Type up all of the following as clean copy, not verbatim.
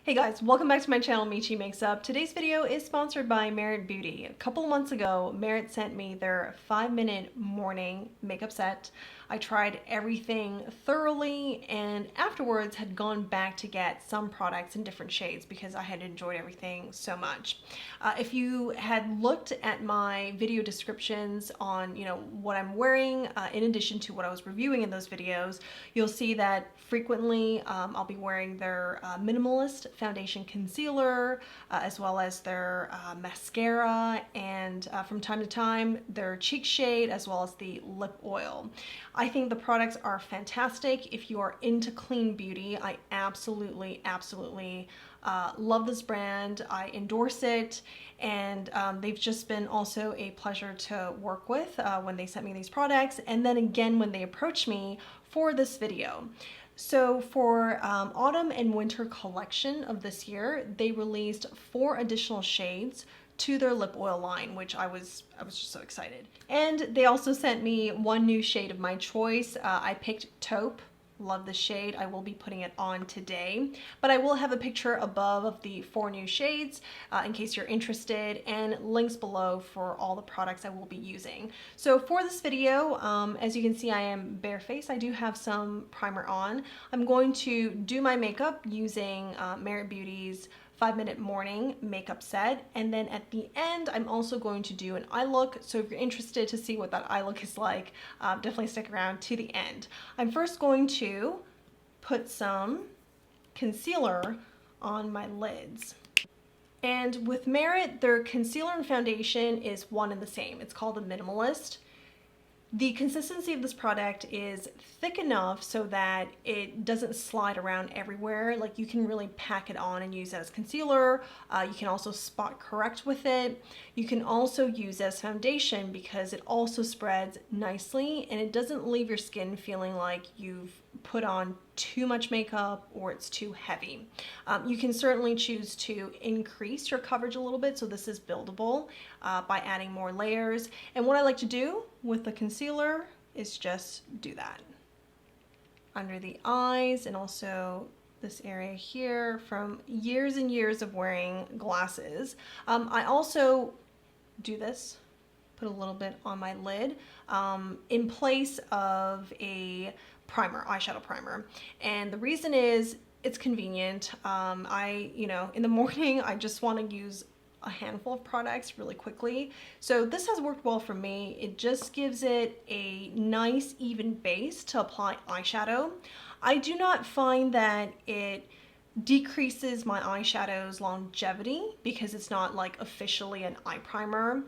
Hey guys, welcome back to my channel, Michi Makes Up. Today's video is sponsored by Merit Beauty. A couple of months ago, Merit sent me their 5-minute morning makeup set. I tried everything thoroughly and afterwards had gone back to get some products in different shades because I had enjoyed everything so much. If you had looked at my video descriptions on, what I'm wearing, in addition to what I was reviewing in those videos, you'll see that frequently I'll be wearing their minimalist foundation concealer, as well as their mascara, and from time to time their cheek shade, as well as the lip oil. I think the products are fantastic. If you are into clean beauty, I absolutely love this brand. I endorse it, and they've just been also a pleasure to work with when they sent me these products, and then again when they approached me for this video. So for autumn and winter collection of this year, they released 4 additional shades to their lip oil line, which I was just so excited. And they also sent me 1 new shade of my choice. I picked Taupe. Love the shade. I will be putting it on today, but I will have a picture above of the 4 new shades in case you're interested, and links below for all the products I will be using. So for this video, as you can see, I am barefaced. I do have some primer on. I'm going to do my makeup using Merit Beauty's 5-minute morning makeup set, and then at the end I'm also going to do an eye look. So if you're interested to see what that eye look is like, definitely stick around to the end. I'm first going to put some concealer on my lids. And with Merit, their concealer and foundation is one and the same. It's called a minimalist. The consistency of this product is thick enough so that it doesn't slide around everywhere. Like, you can really pack it on and use it as concealer. You can also spot correct with it. You can also use it as foundation because it also spreads nicely and it doesn't leave your skin feeling like you've put on too much makeup or it's too heavy. You can certainly choose to increase your coverage a little bit, so this is buildable by adding more layers. And what I like to do with the concealer is just do that under the eyes and also this area here from years and years of wearing glasses. I also do this, put a little bit on my lid in place of a primer, eyeshadow primer. And the reason is it's convenient. In the morning, I just want to use a handful of products really quickly. So this has worked well for me. It just gives it a nice even base to apply eyeshadow. I do not find that it decreases my eyeshadow's longevity because it's not like officially an eye primer.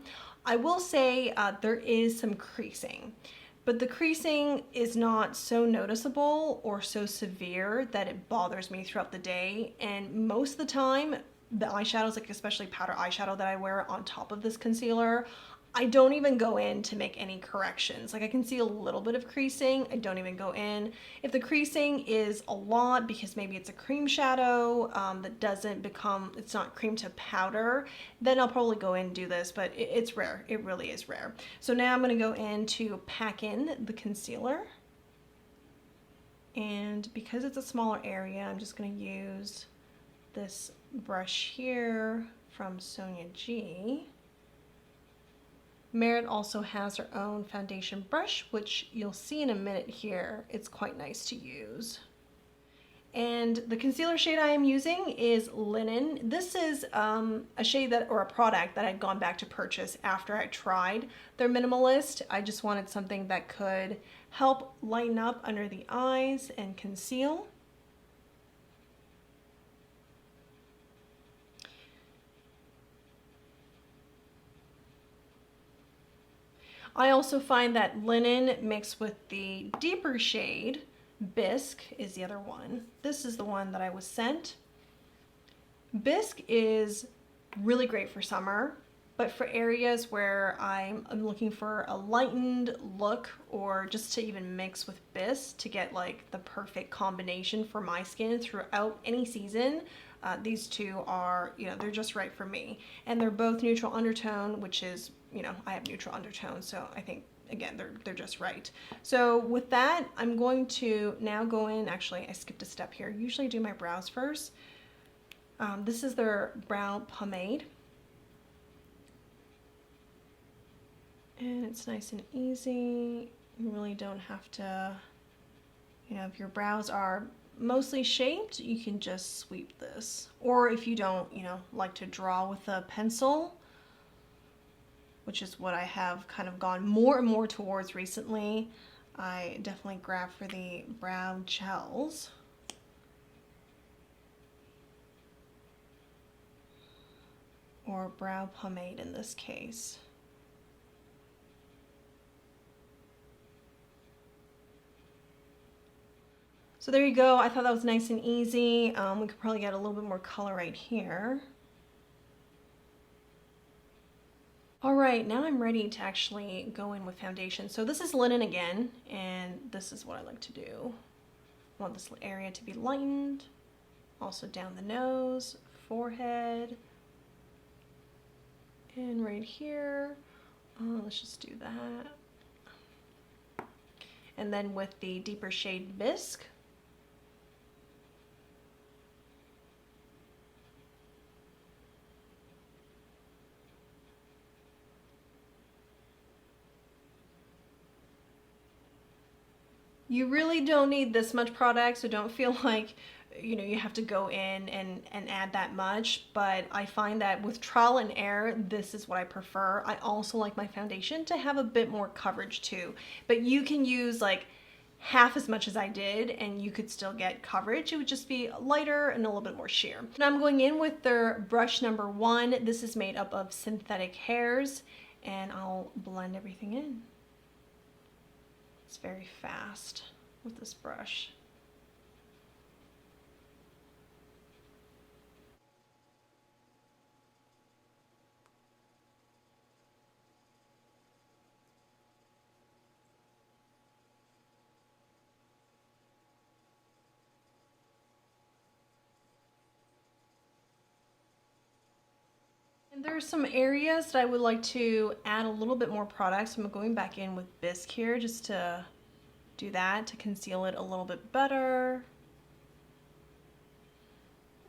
I will say there is some creasing, but the creasing is not so noticeable or so severe that it bothers me throughout the day. And most of the time, the eyeshadows, like especially powder eyeshadow that I wear on top of this concealer, I don't even go in to make any corrections. Like, I can see a little bit of creasing, I don't even go in. If the creasing is a lot because maybe it's a cream shadow that doesn't become, it's not cream to powder, then I'll probably go in and do this, but it's rare. It really is rare. So now I'm gonna go in to pack in the concealer. And because it's a smaller area, I'm just gonna use this brush here from Sonia G. Merit also has their own foundation brush, which you'll see in a minute here. It's quite nice to use. And the concealer shade I am using is Linen. This is a shade or a product that I'd gone back to purchase after I tried their minimalist. I just wanted something that could help lighten up under the eyes and conceal. I also find that Linen mixed with the deeper shade, Bisque is the other one. This is the one that I was sent. Bisque is really great for summer, but for areas where I'm looking for a lightened look, or just to even mix with Bisque to get like the perfect combination for my skin throughout any season, these two are, they're just right for me. And they're both neutral undertone, which is, I have neutral undertone, so I think, again, they're just right. So with that, I'm going to now go in, actually, I skipped a step here. Usually I do my brows first. This is their brow pomade. And it's nice and easy. You really don't have to, you know, if your brows are mostly shaped, you can just sweep this. Or if you don't, you know, like to draw with a pencil, which is what I have kind of gone more and more towards recently, I definitely grab for the brow gels. Or brow pomade in this case. So there you go. I thought that was nice and easy. We could probably get a little bit more color right here. All right, now I'm ready to actually go in with foundation. So this is linen again, and this is what I like to do. I want this area to be lightened. Also down the nose, forehead, and right here. Let's just do that. And then with the deeper shade Bisque, you really don't need this much product, so don't feel like, you know, you have to go in and add that much. But I find that with trial and error, this is what I prefer. I also like my foundation to have a bit more coverage too, but you can use like half as much as I did and you could still get coverage. It would just be lighter and a little bit more sheer. Now I'm going in with their brush number 1. This is made up of synthetic hairs, and I'll blend everything in. It's very fast with this brush. And there's some areas that I would like to add a little bit more product. So I'm going back in with Bisque here just to do that, to conceal it a little bit better.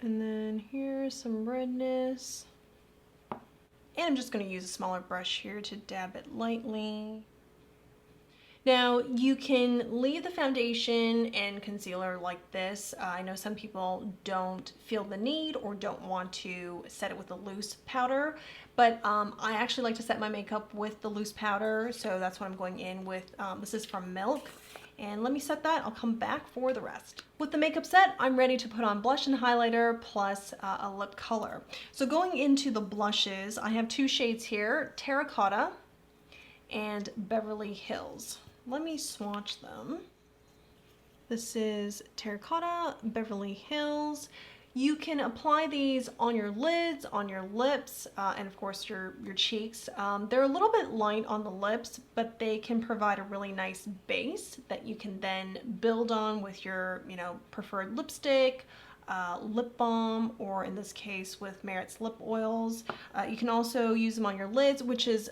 And then here's some redness. And I'm just going to use a smaller brush here to dab it lightly. Now you can leave the foundation and concealer like this. I know some people don't feel the need or don't want to set it with a loose powder, but I actually like to set my makeup with the loose powder, so that's what I'm going in with. This is from Milk. And let me set that, I'll come back for the rest. With the makeup set, I'm ready to put on blush and highlighter plus a lip color. So going into the blushes, I have 2 shades here, Terracotta and Beverly Hills. Let me swatch them. This is Terracotta, Beverly Hills. You can apply these on your lids, on your lips, and of course your cheeks. They're a little bit light on the lips, but they can provide a really nice base that you can then build on with your, you know, preferred lipstick, lip balm, or in this case with Merit's lip oils. You can also use them on your lids, which is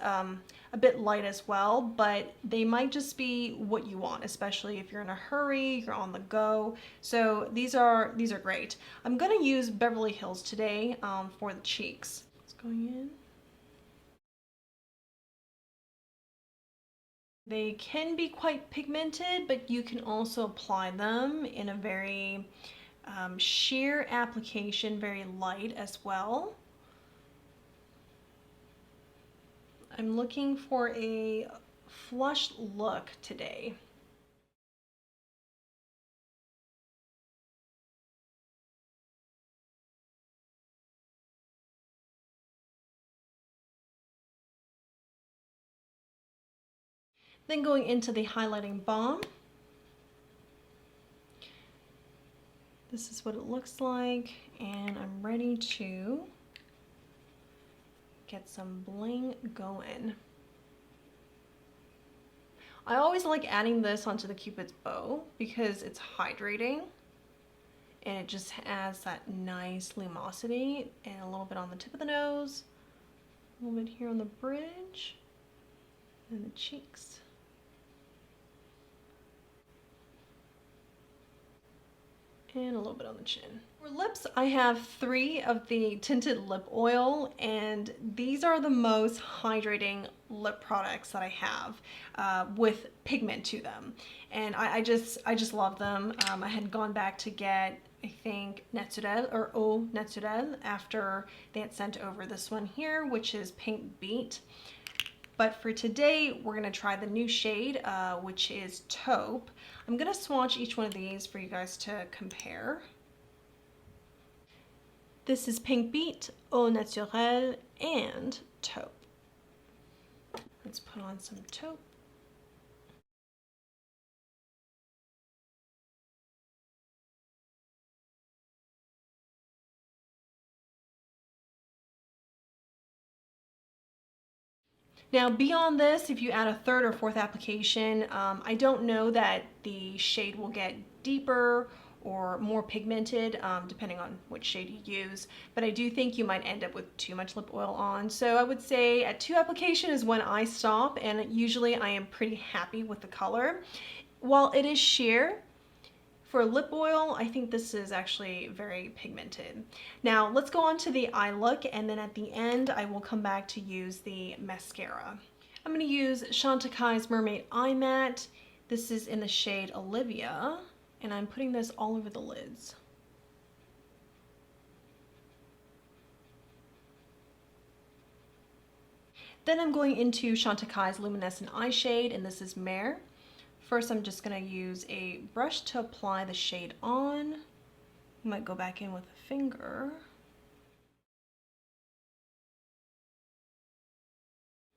a bit light as well, but they might just be what you want, especially if you're in a hurry, you're on the go. So these are great. I'm gonna use Beverly Hills today for the cheeks. It's going in. They can be quite pigmented, but you can also apply them in a very sheer application, very light as well. I'm looking for a flushed look today. Then going into the highlighting balm. This is what it looks like, and I'm ready to get some bling going. I always like adding this onto the Cupid's bow because it's hydrating and it just adds that nice lumosity, and a little bit on the tip of the nose, a little bit here on the bridge, and the cheeks. And a little bit on the chin. For lips, I have 3 of the tinted lip oil, and these are the most hydrating lip products that I have with pigment to them. And I just love them. I had gone back to get, I think, Naturel or Eau Naturelle after they had sent over this one here, which is Pink Beet. But for today, we're gonna try the new shade, which is Taupe. I'm gonna swatch each one of these for you guys to compare. This is Pink Beet, Eau Naturelle, and Taupe. Let's put on some Taupe. Now beyond this, if you add a 3rd or 4th application, I don't know that the shade will get deeper or more pigmented, depending on which shade you use, but I do think you might end up with too much lip oil on. So I would say at 2 applications is when I stop, and usually I am pretty happy with the color. While it is sheer, for lip oil, I think this is actually very pigmented. Now let's go on to the eye look, and then at the end I will come back to use the mascara. I'm going to use Chantecaille's Mermaid Eye Matte. This is in the shade Olivia, and I'm putting this all over the lids. Then I'm going into Chantecaille's Luminescent Eye Shade, and this is Mare. First, I'm just going to use a brush to apply the shade on. I might go back in with a finger.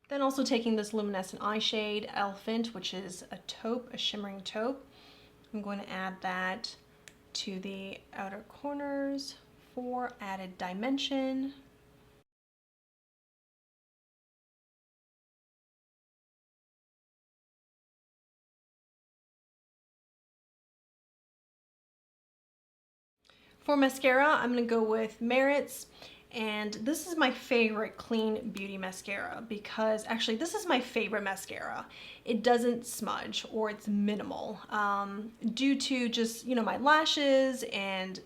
Then also taking this Luminescent Eye Shade, Elephant, which is a taupe, a shimmering taupe. I'm going to add that to the outer corners for added dimension. For mascara, I'm going to go with Merit's, and this is my favorite clean beauty mascara because actually this is my favorite mascara. It doesn't smudge, or it's minimal, due to just, you know, my lashes and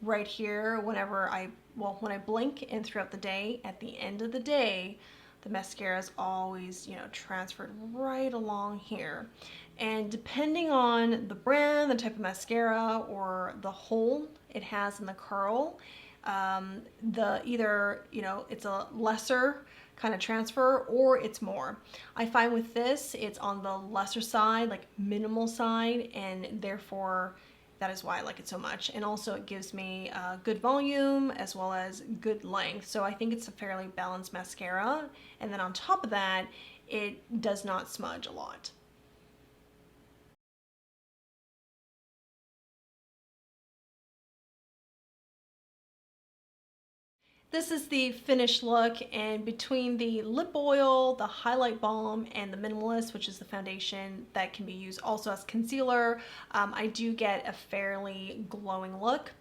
right here when I blink and throughout the day, at the end of the day, the mascara is always, you know, transferred right along here. And depending on the brand, the type of mascara, or the hole it has in the curl, either, you know, it's a lesser kind of transfer or it's more. I find with this, it's on the lesser side, like minimal side, and therefore that is why I like it so much. And also it gives me good volume as well as good length. So I think it's a fairly balanced mascara. And then on top of that, it does not smudge a lot. This is the finished look, and between the lip oil, the highlight balm, and the Minimalist, which is the foundation that can be used also as concealer, I do get a fairly glowing look.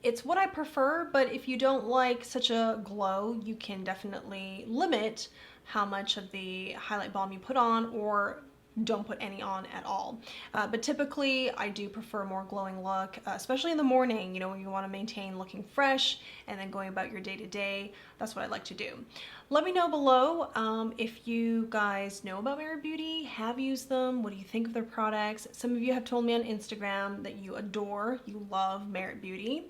It's what I prefer, but if you don't like such a glow, you can definitely limit how much of the highlight balm you put on, or don't put any on at all. But typically I do prefer more glowing look, especially in the morning, you know, when you want to maintain looking fresh and then going about your day to day. That's what I like to do. Let me know below if you guys know about Merit Beauty, have used them, what do you think of their products. Some of you have told me on Instagram that you adore, you love Merit Beauty.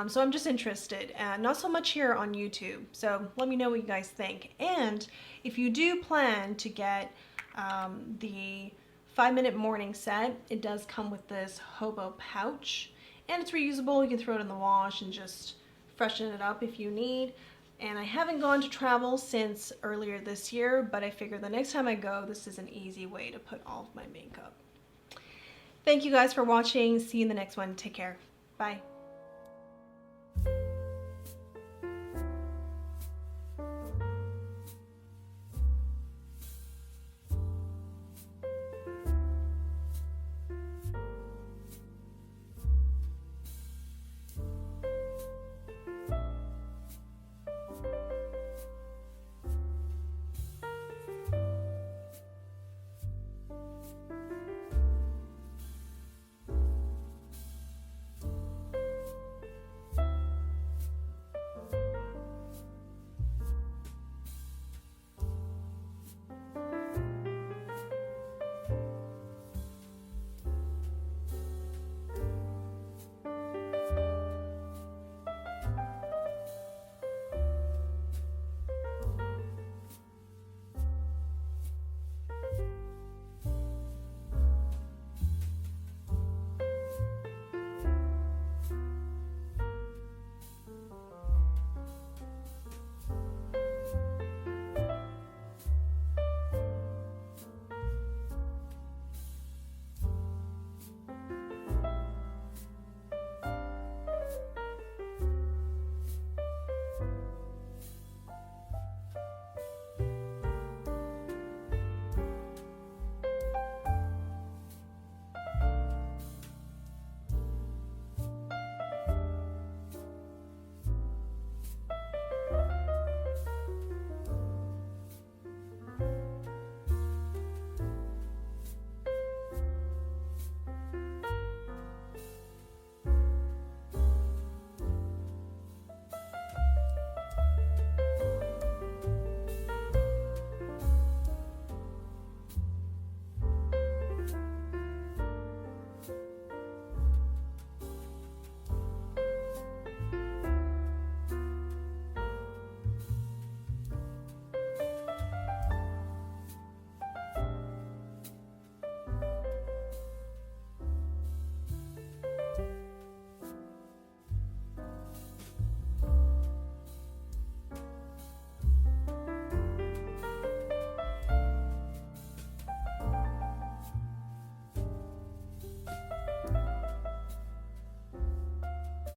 So I'm just interested, not so much here on YouTube. So let me know what you guys think. And if you do plan to get the 5-minute morning set, it does come with this hobo pouch, and it's reusable. You can throw it in the wash and just freshen it up if you need. And I haven't gone to travel since earlier this year, but I figure the next time I go, this is an easy way to put all of my makeup. Thank you guys for watching. See you in the next one. Take care. Bye.